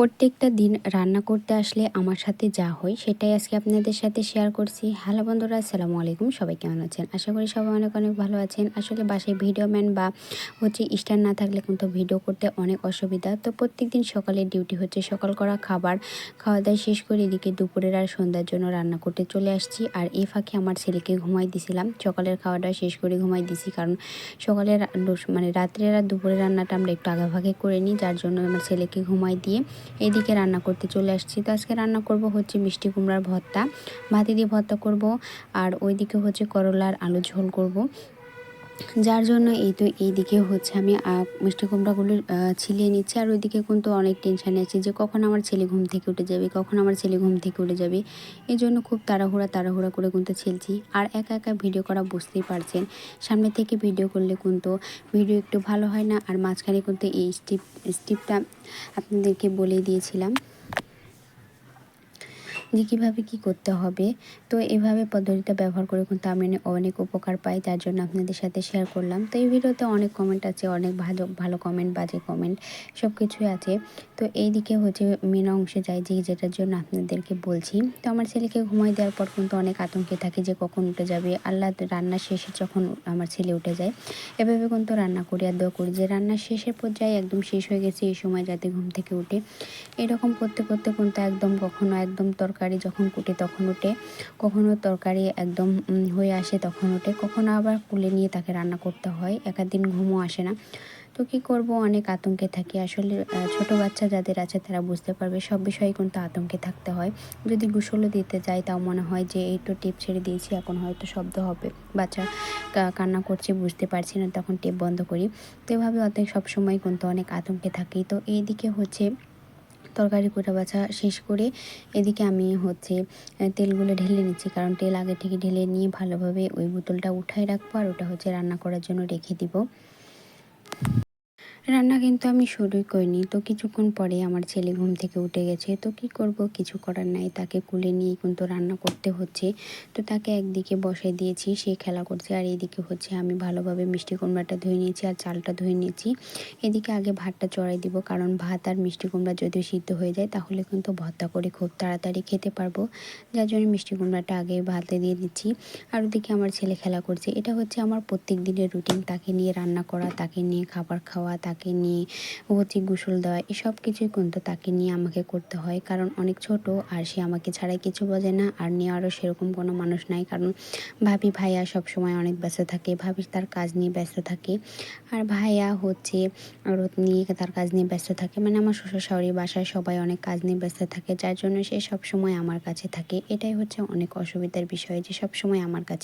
প্রত্যেকটা দিন রান্না করতে আসলে আমার সাথে যা হয় সেটাই আজকে আপনাদের সাথে শেয়ার করছি। হ্যালো বন্ধুরা, আসসালামু আলাইকুম। সবাই কেমন আছেন? আশা করি সবাই অনেক অনেক ভালো আছেন। আসলে বাসায় ভিডিও ম্যান বা স্টার না থাকলে কিন্তু ভিডিও করতে অনেক অসুবিধা। তো প্রত্যেকদিন সকালের ডিউটি হচ্ছে সকাল করা খাবার খাওয়া দাওয়া শেষ করে এদিকে দুপুরের আর সন্ধ্যার জন্য রান্না করতে চলে আসছি। আর এই ফাঁকে আমার ছেলেকে ঘুমাই দিছিলাম। সকালের খাওয়াটা শেষ করে ঘুমাই দিছি, কারণ সকালের রাত্রের আর দুপুরের রান্নাটা আমরা একটু আগাভাগে করে নিই, যার জন্য আমার ছেলেকে ঘুমাই দিয়ে এদিকে রান্না করতে চলে আসছি। তো আজকে রান্না করব হচ্ছে মিষ্টি কুমড়ার ভর্তা, ভাতে দিয়ে ভর্তা করব। আর ওইদিকে হচ্ছে করলার আলু ঝোল করব, যার জন্য এইদিকে হচ্ছে আমি মিষ্টি কুমড়াগুলো ছিলিয়ে নিচ্ছি। আর ওইদিকে কিন্তু অনেক টেনশানে আছি যে কখন আমার ছেলে ঘুম থেকে উঠে যাবে, কখন আমার ছেলে ঘুম থেকে উঠে যাবে। এই জন্য খুব তাড়াহুড়া করে কিন্তু ছেলছি। আর একা একা ভিডিও করা বুঝতেই পারছেন, সামনে থেকে ভিডিও করলে কিন্তু ভিডিও একটু ভালো হয় না। আর মাঝখানে কিন্তু এই স্টিপটা আপনাদেরকে বলে দিয়েছিলাম যে কীভাবে কী করতে হবে। তো এইভাবে পদ্ধতিটা ব্যবহার করে কিন্তু আমি অনেক উপকার পাই, যার জন্য আপনাদের সাথে শেয়ার করলাম। তো এই ভিডিওতে অনেক কমেন্ট আছে, অনেক ভালো ভালো কমেন্ট, বাজে কমেন্ট, সব কিছুই আছে। তো এইদিকে হচ্ছে মেন অংশে যাই, যেটার জন্য আপনাদেরকে বলছি। তো আমার ছেলেকে ঘুমাই দেওয়ার পর কিন্তু অনেক আতঙ্কে থাকে যে কখন উঠে যাবে। আল্লাহ রান্না শেষে যখন আমার ছেলে উঠে যায়, এভাবে কিন্তু রান্না করি আর দোয়া করি যে রান্নার শেষের পর্যায়ে একদম শেষ হয়ে গেছে এই সময় যাতে ঘুম থেকে উঠে। এরকম করতে করতে কিন্তু কখনো একদম তরকারি যখন কুটে তখন ওঠে, কখনো তরকারি একদম হয়ে আসে তখন ওঠে, কখনো আবার কুলে নিয়ে তাকে রান্না করতে হয়। একাদিন ঘুমও আসে না। তো কী করব, অনেক আতঙ্কে থাকি। আসলে ছোট বাচ্চা যাদের আছে তারা বুঝতে পারবে, সব বিষয়ে কিন্তু আতঙ্কে থাকতে হয়। যদি গোসলও দিতে যাই তাও মনে হয় যে এই তো টেপ ছেড়ে দিয়েছি, এখন হয়তো শব্দ হবে, বাচ্চা কান্না করছে, বুঝতে পারছি না, তখন টেপ বন্ধ করি। তো এভাবে সবসময় কিন্তু অনেক আতঙ্কে থাকি। তো এইদিকে হচ্ছে তরকারি কোটা বাছা শেষ করে এদিকে আমি হচ্ছে তেলগুলো ঢেলে নিচ্ছি, কারণ তেল আগে থেকে ঢেলে নিয়ে ভালোভাবে ওই বোতলটা উঠাই রাখবো। আর ওটা হচ্ছে রান্না করার জন্য রেখে দিব। রান্না কিন্তু আমি শুরুই করিনি। তো কিছুক্ষণ পরে আমার ছেলে ঘুম থেকে উঠে গেছে। তো কি করব, কিছু করার নাই, তাকে কোলে নিয়েই কিন্তু রান্না করতে হচ্ছে। তো তাকে একদিকে বসাই দিয়েছি, সে খেলা করছে। আর এইদিকে হচ্ছে আমি ভালোভাবে মিষ্টি কুমড়াটা ধুয়ে নিয়েছি আর চালটা ধুয়ে নিয়েছি। এদিকে আগে ভাতটা চড়াই দিব, কারণ ভাত আর মিষ্টি কুমড়া যদি সিদ্ধ হয়ে যায় তাহলে কিন্তু ভর্তা করে খুব তাড়াতাড়ি খেতে পারবো, যার জন্য মিষ্টি কুমড়াটা আগে ভাতে দিয়ে দিচ্ছি। আর ওদিকে আমার ছেলে খেলা করছে। এটা হচ্ছে আমার প্রত্যেক দিনের রুটিন, তাকে নিয়ে রান্না করা, তাকে নিয়ে খাবার খাওয়া, তাকে নিয়ে গোসল দেওয়া, এসব কিছুই কিন্তু তাকে নিয়ে আমাকে করতে হয়, কারণ অনেক ছোট আর সে আমাকে ছাড়াই কিছু বোঝে না। আর নেওয়ারও সেরকম কোনো মানুষ নাই, কারণ ভাবি ভাইয়া সব সময় অনেক ব্যস্ত থাকে, ভাবি তার কাজ নিয়ে ব্যস্ত থাকে, আর ভাইয়া হচ্ছে রোদ নিয়ে তার কাজ নিয়ে ব্যস্ত থাকে। মানে আমার শ্বশুর শাশুড়ি বাসায় সবাই অনেক কাজ নিয়ে ব্যস্ত থাকে, যার জন্য সে সব সময় আমার কাছে থাকে। এটাই হচ্ছে অনেক অসুবিধার বিষয়, যে সব সময় আমার কাছে